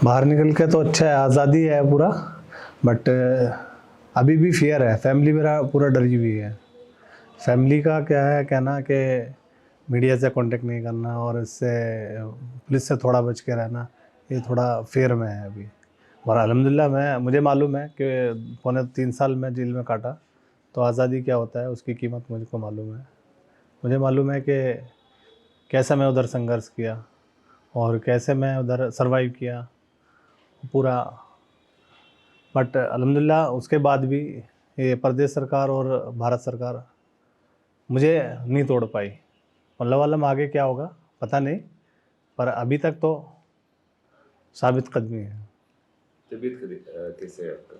बाहर निकल के तो अच्छा है, आज़ादी है पूरा। बट अभी भी फियर है, फैमिली मेरा पूरा डरी हुई है। फैमिली का क्या है कहना कि मीडिया से कांटेक्ट नहीं करना और इससे पुलिस से थोड़ा बच के रहना, ये थोड़ा फेयर में है अभी। और अल्हम्दुलिल्लाह मैं मुझे मालूम है कि पौने 3 साल मैं जेल में काटा, तो आज़ादी क्या होता है उसकी कीमत मुझको मालूम है। मुझे मालूम है कि कैसे मैं उधर संघर्ष किया और कैसे मैं उधर सर्वाइव किया पूरा। बट अल्हम्दुलिल्लाह उसके बाद भी ये प्रदेश सरकार और भारत सरकार मुझे नहीं तोड़ पाई। मतलब वालम आगे क्या होगा पता नहीं, पर अभी तक तो साबित कदमी है। तबीयत कैसे है आपका?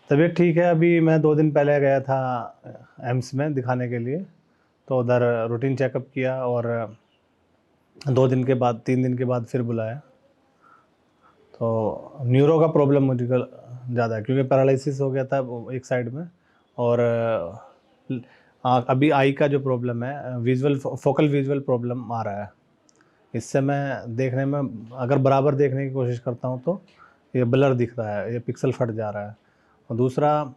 तबीयत ठीक है। अभी मैं 2 दिन पहले गया था एम्स में दिखाने के लिए, तो उधर रूटीन चेकअप किया और 2 दिन के बाद 3 दिन के बाद फिर बुलाया। तो न्यूरो का प्रॉब्लम मुझे ज़्यादा है क्योंकि पैरालिसिस हो गया था एक साइड में। और अभी आई का जो प्रॉब्लम है, विजुअल फोकल विजुअल प्रॉब्लम आ रहा है। इससे मैं देखने में अगर बराबर देखने की कोशिश करता हूँ तो ये ब्लर दिख रहा है, ये पिक्सल फट जा रहा है। और दूसरा,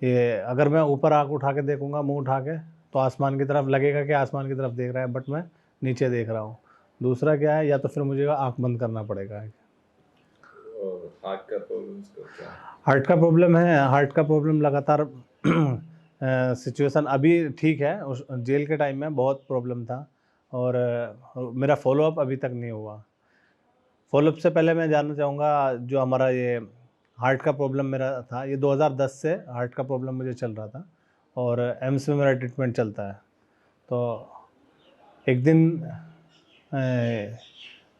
ये अगर मैं ऊपर आँख उठा के देखूँगा, मुंह उठा के, तो आसमान की तरफ लगेगा कि आसमान की तरफ देख रहा है, बट मैं नीचे देख रहा हूँ। दूसरा क्या है, या तो फिर मुझे आँख बंद करना पड़ेगा। और हार्ट का प्रॉब्लम का क्या है? हार्ट का प्रॉब्लम है, हार्ट का प्रॉब्लम लगातार सिचुएशन अभी ठीक है। उस जेल के टाइम में बहुत प्रॉब्लम था और मेरा फॉलोअप अभी तक नहीं हुआ। फॉलोअप से पहले मैं जानना चाहूँगा, जो हमारा ये हार्ट का प्रॉब्लम मेरा था, ये 2010 से हार्ट का प्रॉब्लम मुझे चल रहा था और एम्स में मेरा ट्रीटमेंट चलता है। तो एक दिन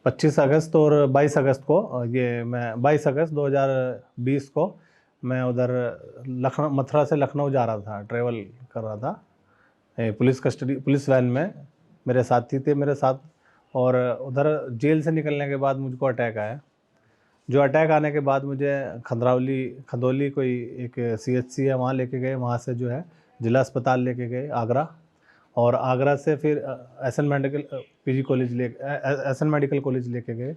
25 अगस्त और 22 अगस्त को, ये मैं 22 अगस्त 2020 को मैं उधर लखनऊ, मथुरा से लखनऊ जा रहा था, ट्रैवल कर रहा था पुलिस कस्टडी, पुलिस वैन में मेरे साथी थे मेरे साथ। और उधर जेल से निकलने के बाद मुझको अटैक आया। जो अटैक आने के बाद मुझे खंदौली कोई एक सीएचसी है, वहाँ लेके गए। वहाँ से जो है जिला अस्पताल लेके गए आगरा, और आगरा से फिर एसएन मेडिकल कॉलेज लेके गए।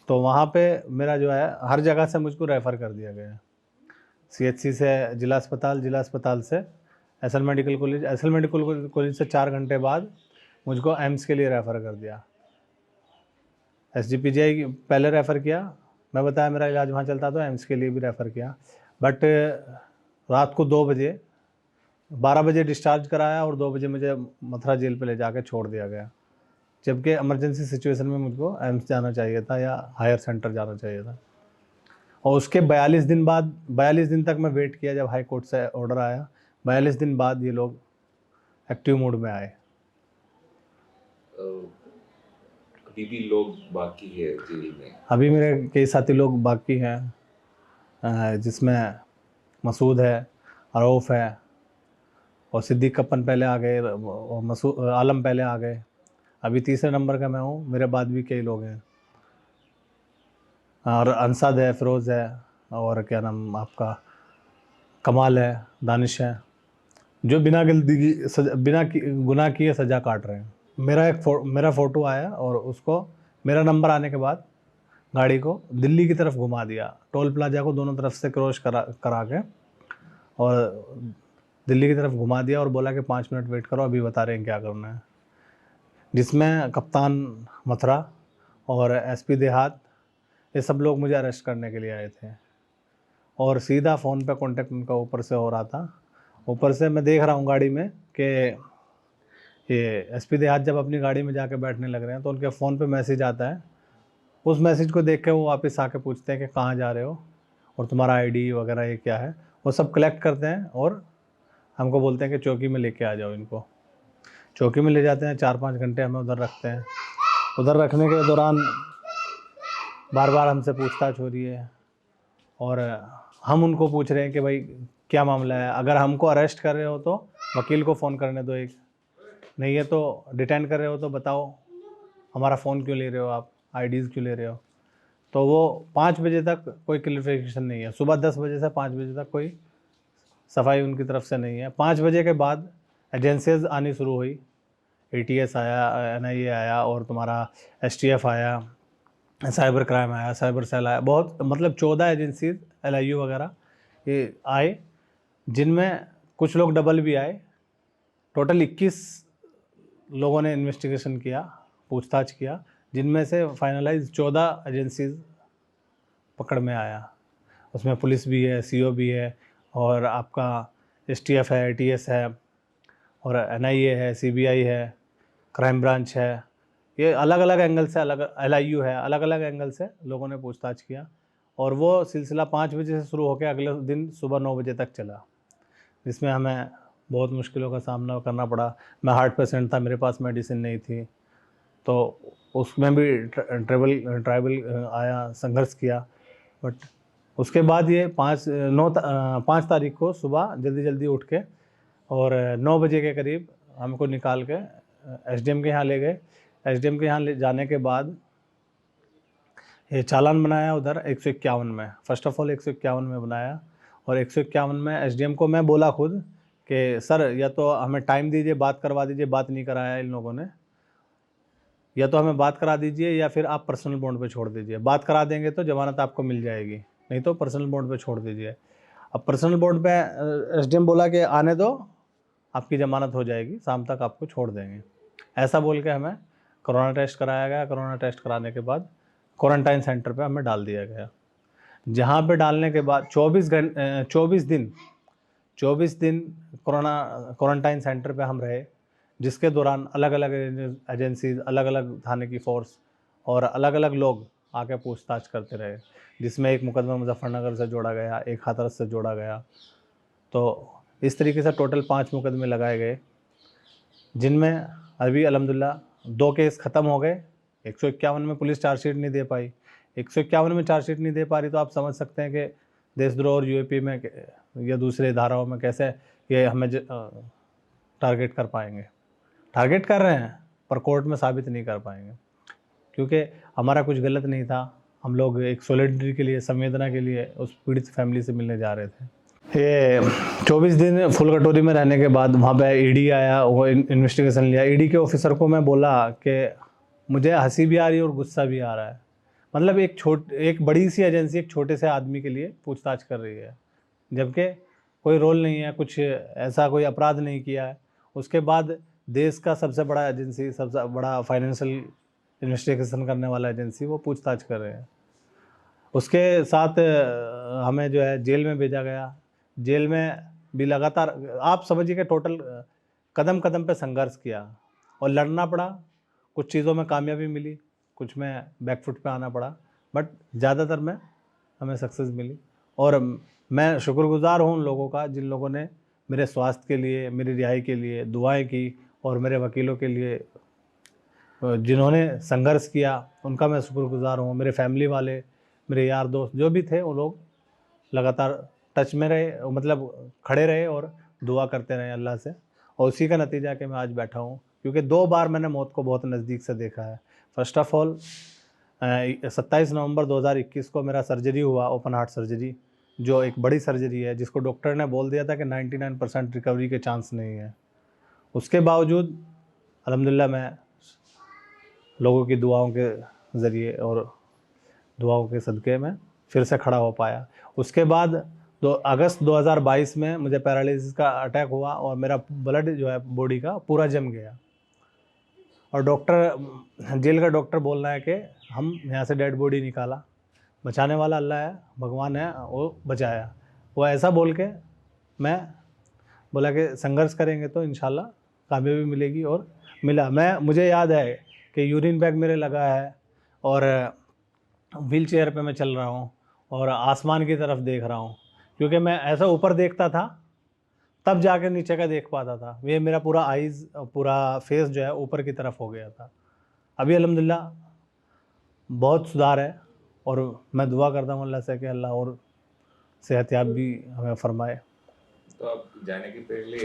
तो वहाँ पे मेरा जो है हर जगह से मुझको रेफ़र कर दिया गया। सीएचसी से जिला अस्पताल, जिला अस्पताल से SN medical college, SN medical college से 4 घंटे बाद मुझको एम्स के लिए रेफ़र कर दिया। एसजीपीजीआई पहले रेफ़र किया, मैं बताया मेरा इलाज वहाँ चलता, तो एम्स के लिए भी रेफ़र किया। बट रात को 2 बजे, 12 बजे डिस्चार्ज कराया और 2 बजे मुझे मथुरा जेल पे ले जाके छोड़ दिया गया, जबकि इमरजेंसी सिचुएशन में मुझको एम्स जाना चाहिए था या हायर सेंटर जाना चाहिए था। और उसके 42 दिन बाद, 42 दिन तक मैं वेट किया, जब हाई कोर्ट से ऑर्डर आया 42 दिन बाद ये लोग एक्टिव मोड में आए। अभी भी लोग बाकी है जेल में? अभी मेरे कई साथी लोग बाकी हैं, जिसमें मसूद है, अरौफ है, और सिद्दीक कप्पन पहले आ गए, और आलम पहले आ गए। अभी तीसरे नंबर का मैं हूँ, मेरे बाद भी कई लोग हैं। और अंसाद है, फ़िरोज़ है, और क्या नाम आपका, कमाल है, दानिश है, जो बिना गलती की सजा, गुनाह किए सज़ा काट रहे हैं। मेरा फ़ोटो आया और उसको मेरा नंबर आने के बाद गाड़ी को दिल्ली की तरफ घुमा दिया, टोल प्लाजा को दोनों तरफ से क्रॉस करा के, और दिल्ली की तरफ घुमा दिया और बोला कि 5 मिनट वेट करो, अभी बता रहे हैं क्या करना है। जिसमें कप्तान मथुरा और एसपी देहात, ये सब लोग मुझे अरेस्ट करने के लिए आए थे। और सीधा फ़ोन पे कांटेक्ट उनका ऊपर से हो रहा था। ऊपर से मैं देख रहा हूँ गाड़ी में कि ये एसपी देहात जब अपनी गाड़ी में जाके बैठने लग रहे हैं, तो उनके फ़ोन पे मैसेज आता है। उस मैसेज को देख के वो वापस आके पूछते हैं कि कहाँ जा रहे हो और तुम्हारा आईडी वगैरह ये क्या है। वो सब कलेक्ट करते हैं और हमको बोलते हैं कि चौकी में लेके आ जाओ इनको। चौकी में ले जाते हैं, 4-5 घंटे हमें उधर रखते हैं। उधर रखने के दौरान बार बार हमसे पूछताछ हो रही है और हम उनको पूछ रहे हैं कि भाई क्या मामला है, अगर हमको अरेस्ट कर रहे हो तो वकील को फ़ोन करने दो, एक नहीं है तो डिटेन कर रहे हो तो बताओ हमारा फ़ोन क्यों ले रहे हो, आप आईडीज़ क्यों ले रहे हो। तो वो 5 बजे तक कोई क्लियरिफिकेशन नहीं है। सुबह 10 बजे से 5 बजे तक कोई सफाई उनकी तरफ से नहीं है। 5 बजे के बाद एजेंसीज आनी शुरू हुई। एटीएस आया, एनआईए आया, और तुम्हारा एसटीएफ आया, साइबर क्राइम आया, साइबर सेल आया, बहुत मतलब 14 एजेंसी LIU वगैरह ये आए, जिनमें कुछ लोग डबल भी आए। टोटल 21 लोगों ने इन्वेस्टिगेशन किया, पूछताछ किया, जिनमें से फाइनलाइज 14 एजेंसीज पकड़ में आया। उसमें पुलिस भी है, CO भी है, और आपका STF है, ATS है, और NIA है, CBI है, क्राइम ब्रांच है। ये अलग अलग एंगल से, अलग LIU है, अलग अलग एंगल से लोगों ने पूछताछ किया, और वो सिलसिला 5 बजे से शुरू होकर अगले दिन सुबह 9 बजे तक चला, जिसमें हमें बहुत मुश्किलों का सामना करना पड़ा। मैं हार्ट पेशेंट था, मेरे पास मेडिसिन नहीं थी, तो उसमें भी ट्राइबल आया, संघर्ष किया। बट उसके बाद ये 5 तारीख को सुबह जल्दी जल्दी उठ के और 9 बजे के करीब हमको निकाल के SDM के यहाँ ले गए। SDM के यहाँ ले जाने के बाद ये चालान बनाया उधर 151 में, फर्स्ट ऑफ ऑल 151 में बनाया, और 151 में SDM को मैं बोला खुद कि सर या तो हमें टाइम दीजिए, बात करवा दीजिए, बात नहीं कराया इन लोगों ने, या तो हमें बात करा दीजिए या फिर आप पर्सनल बॉन्ड पे छोड़ दीजिए। बात करा देंगे तो ज़मानत आपको मिल जाएगी, नहीं तो पर्सनल बॉन्ड पे छोड़ दीजिए। अब पर्सनल बॉन्ड पे SDM बोला कि आने दो, आपकी ज़मानत हो जाएगी, शाम तक आपको छोड़ देंगे। ऐसा बोल के हमें कोरोना टेस्ट कराया गया। कोरोना टेस्ट कराने के बाद क्वारंटाइन सेंटर पे हमें डाल दिया गया, जहाँ पे डालने के बाद 24 दिन क्वारंटाइन सेंटर पे हम रहे, जिसके दौरान अलग अलग एजेंसीज, अलग अलग थाने की फोर्स और अलग अलग लोग आके पूछताछ करते रहे, जिसमें एक मुकदमा मुजफ्फरनगर से जोड़ा गया, एक हाथरस से जोड़ा गया। तो इस तरीके से टोटल 5 मुकदमे लगाए गए, जिनमें अभी अल्हम्दुलिल्लाह 2 केस ख़त्म हो गए। 151 में पुलिस चार्जशीट नहीं दे पाई। 151 में चार्जशीट नहीं दे पा रही तो आप समझ सकते हैं कि देशद्रोह और UAP में या दूसरे धाराओं में कैसे ये हमें टारगेट कर पाएंगे। टारगेट कर रहे हैं पर कोर्ट में साबित नहीं कर पाएंगे, क्योंकि हमारा कुछ गलत नहीं था। हम लोग एक सॉलिडरिटी के लिए, संवेदना के लिए उस पीड़ित फैमिली से मिलने जा रहे थे। ये 24 दिन फुल कटोरी में रहने के बाद वहाँ पे ED आया, वो इन्वेस्टिगेशन लिया। ED के ऑफिसर को मैं बोला कि मुझे हंसी भी आ रही है और गुस्सा भी आ रहा है। मतलब एक बड़ी सी एजेंसी एक छोटे से आदमी के लिए पूछताछ कर रही है, जबकि कोई रोल नहीं है, कुछ ऐसा कोई अपराध नहीं किया है। उसके बाद देश का सबसे बड़ा एजेंसी, सबसे बड़ा फाइनेंशियल इन्वेस्टिगेशन करने वाला एजेंसी, वो पूछताछ कर रहे हैं। उसके साथ हमें जो है जेल में भेजा गया। जेल में भी लगातार आप समझिए कि टोटल कदम कदम पे संघर्ष किया और लड़ना पड़ा। कुछ चीज़ों में कामयाबी मिली, कुछ में बैकफुट पे आना पड़ा, बट ज़्यादातर में हमें सक्सेस मिली। और मैं शुक्रगुजार हूँ उन लोगों का जिन लोगों ने मेरे स्वास्थ्य के लिए, मेरी रिहाई के लिए दुआएं की, और मेरे वकीलों के लिए जिन्होंने संघर्ष किया, उनका मैं शुक्रगुजार हूँ। मेरे फैमिली वाले, मेरे यार दोस्त जो भी थे, वो लोग लगातार टच में रहे, मतलब खड़े रहे और दुआ करते रहे अल्लाह से, और उसी का नतीजा कि मैं आज बैठा हूँ। क्योंकि 2 बार मैंने मौत को बहुत नज़दीक से देखा है। फर्स्ट ऑफ ऑल 27 नवंबर 2021 को मेरा सर्जरी हुआ, ओपन हार्ट सर्जरी, जो एक बड़ी सर्जरी है, जिसको डॉक्टर ने बोल दिया था कि 99% रिकवरी के चांस नहीं है। उसके बावजूद अल्हम्दुलिल्लाह मैं लोगों की दुआओं के ज़रिए और दुआओं के सदक़े में फिर से खड़ा हो पाया। उसके बाद अगस्त 2022 में मुझे पैरालिसिस का अटैक हुआ और मेरा ब्लड जो है बॉडी का पूरा जम गया, और जेल का डॉक्टर बोल रहा है कि हम यहाँ से डेड बॉडी निकाला, बचाने वाला अल्लाह है, भगवान है, वो बचाया। वो ऐसा बोल के मैं बोला कि संघर्ष करेंगे तो इंशाल्लाह कामयाबी मिलेगी, और मिला। मुझे याद है कि यूरिन बैग मेरे लगा है और व्हील चेयर पर मैं चल रहा हूँ और आसमान की तरफ देख रहा हूँ, क्योंकि मैं ऐसा ऊपर देखता था तब जाकर नीचे का देख पाता था। ये मेरा पूरा आइज़, पूरा फेस जो है ऊपर की तरफ हो गया था। अभी अल्हम्दुलिल्लाह बहुत सुधार है, और मैं दुआ करता हूँ अल्लाह से कि अल्लाह और सेहतयाब भी हमें फरमाए। तो आप जाने के पहले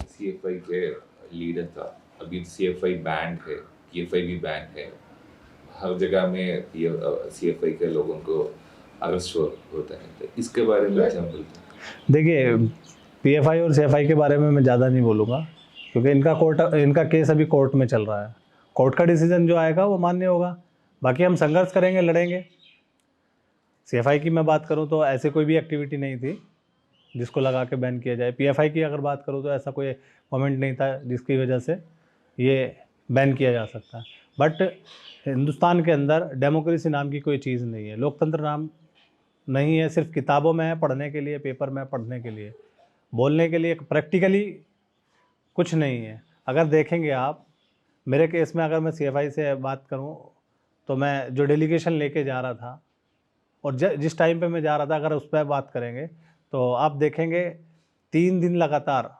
CFI के लीडर था, अभी CFI बैंड है, PFI भी बैंड है, हर जगह में CFI के लोगों को अरेस्ट होता है, तो इसके बारे में क्या बोलते हैं? देखिए, PFI और CFI के बारे में मैं ज़्यादा नहीं बोलूँगा, क्योंकि इनका केस अभी कोर्ट में चल रहा है। कोर्ट का डिसीजन जो आएगा वो मान्य होगा। बाकी हम संघर्ष करेंगे, लड़ेंगे। सीएफआई की मैं बात करूं तो ऐसे कोई भी एक्टिविटी नहीं थी जिसको लगा के बैन किया जाए। पीएफआई की अगर बात करूं तो ऐसा कोई कमेंट नहीं था जिसकी वजह से ये बैन किया जा सकता है। बट हिंदुस्तान के अंदर डेमोक्रेसी नाम की कोई चीज़ नहीं है, लोकतंत्र नाम नहीं है। सिर्फ किताबों में है, पढ़ने के लिए, पेपर में पढ़ने के लिए, बोलने के लिए, प्रैक्टिकली कुछ नहीं है। अगर देखेंगे आप, मेरे केस में अगर मैं सीएफआई से बात करूं तो मैं जो डेलीगेशन लेके जा रहा था और जिस टाइम पे मैं जा रहा था, अगर उस पर बात करेंगे तो आप देखेंगे 3 दिन लगातार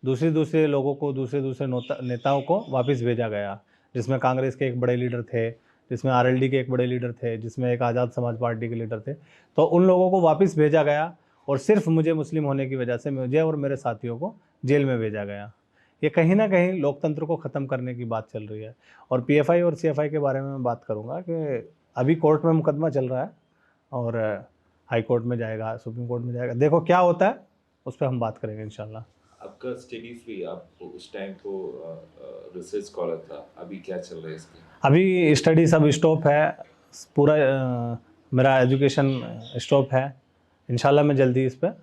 दूसरे लोगों को, दूसरे नेताओं को वापस भेजा गया, जिसमें कांग्रेस के एक बड़े लीडर थे, जिसमें आरएलडी के एक बड़े लीडर थे, जिसमें एक आज़ाद समाज पार्टी के लीडर थे। तो उन लोगों को वापस भेजा गया और सिर्फ मुझे मुस्लिम होने की वजह से मुझे और मेरे साथियों को जेल में भेजा गया। ये कहीं ना कहीं लोकतंत्र को ख़त्म करने की बात चल रही है। और पीएफआई और सीएफआई के बारे में मैं बात करूँगा कि अभी कोर्ट में मुकदमा चल रहा है और हाई कोर्ट में जाएगा, सुप्रीम कोर्ट में जाएगा। देखो क्या होता है, उस पर हम बात करेंगे इंशाल्लाह। आपका स्टडीज भी, आप उस टाइम को रिसर्च स्कॉलर था, अभी क्या चल रहा है इसके? अभी स्टडी सब स्टॉप है, पूरा मेरा एजुकेशन स्टॉप है। इंशाल्लाह मैं जल्दी इस पर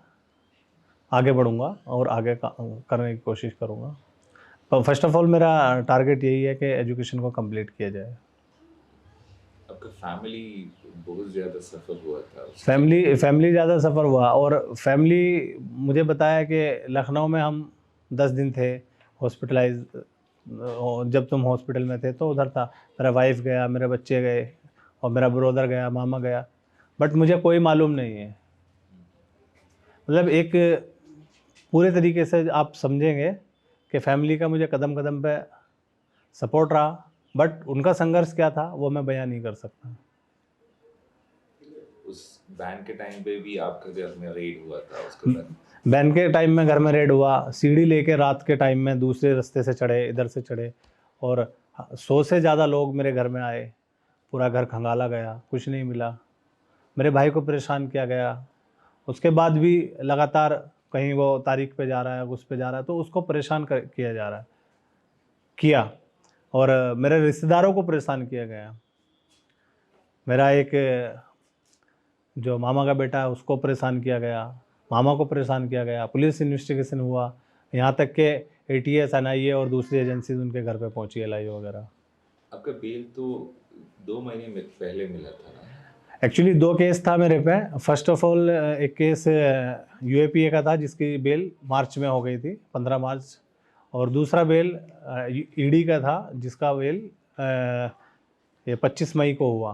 आगे बढ़ूँगा और आगे करने की कोशिश करूँगा। पर फर्स्ट ऑफ ऑल मेरा टारगेट यही है कि एजुकेशन को कंप्लीट किया जाए। आपका फैमिली बहुत ज़्यादा सफ़र हुआ था? फैमिली ज़्यादा सफ़र हुआ और फैमिली मुझे बताया कि लखनऊ में हम 10 दिन थे हॉस्पिटलाइज। जब तुम हॉस्पिटल में थे तो उधर था, मेरा वाइफ गया, मेरे बच्चे गए और मेरा ब्रदर गया, मामा गया, बट मुझे कोई मालूम नहीं है। मतलब एक पूरे तरीके से आप समझेंगे कि फैमिली का मुझे कदम कदम पे सपोर्ट रहा, बट उनका संघर्ष क्या था वो मैं बयान नहीं कर सकता। उस बैन के टाइम पे भी आपके घर में रेड हुआ था उसके बाद? बैन के टाइम में घर में रेड हुआ, सीढ़ी लेके रात के टाइम में दूसरे रास्ते से चढ़े, इधर से चढ़े और 100 से ज़्यादा लोग मेरे घर में आए। पूरा घर खंगाला गया, कुछ नहीं मिला। मेरे भाई को परेशान किया गया। उसके बाद भी लगातार कहीं वो तारीख पे जा रहा है, उस पे जा रहा है, तो उसको परेशान किया जा रहा है, किया। और मेरे रिश्तेदारों को परेशान किया गया। मेरा एक जो मामा का बेटा है उसको परेशान किया गया, मामा को परेशान किया गया, पुलिस इन्वेस्टिगेशन हुआ, यहाँ तक कि एटीएस, एनआईए और दूसरी एजेंसीज उनके घर पे पहुंची, एलआईओ वगैरह। आपका बेल तो 2 महीने में पहले मिला था ना? एक्चुअली 2 केस था मेरे पे। फर्स्ट ऑफ ऑल एक केस यूएपीए का था जिसकी बेल मार्च में हो गई थी, 15 मार्च, और दूसरा बेल ईडी का था जिसका बेल ये 25 मई को हुआ।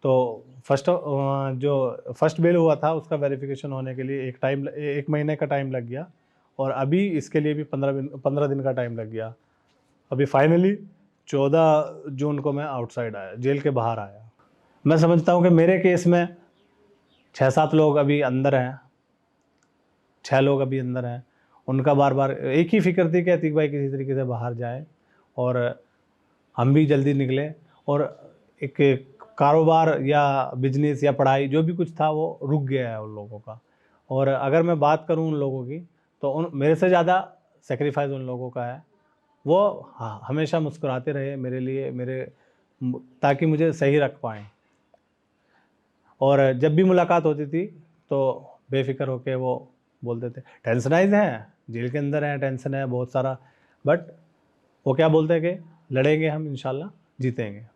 तो जो फर्स्ट बेल हुआ था उसका वेरिफिकेशन होने के लिए 1 महीने का टाइम लग गया और अभी इसके लिए भी 15 दिन का टाइम लग गया। अभी फाइनली 14 जून को मैं आउटसाइड आया, जेल के बाहर आया। मैं समझता हूँ कि मेरे केस में 6-7 लोग अभी अंदर हैं, 6 लोग अभी अंदर हैं। उनका बार बार एक ही फिक्र थी कि अतीक भाई किसी तरीके से बाहर जाए और हम भी जल्दी निकले और एक कारोबार या बिजनेस या पढ़ाई जो भी कुछ था वो रुक गया है उन लोगों का। और अगर मैं बात करूं उन लोगों की तो मेरे से ज़्यादा सेक्रीफाइस उन लोगों का है। वो हमेशा मुस्कुराते रहे मेरे लिए, ताकि मुझे सही रख पाएँ। और जब भी मुलाकात होती थी तो बेफिक्र होके वो बोलते थे टेंशनाइज हैं, जेल के अंदर हैं, टेंशन है बहुत सारा, बट वो क्या बोलते हैं कि लड़ेंगे हम, इंशाल्लाह जीतेंगे।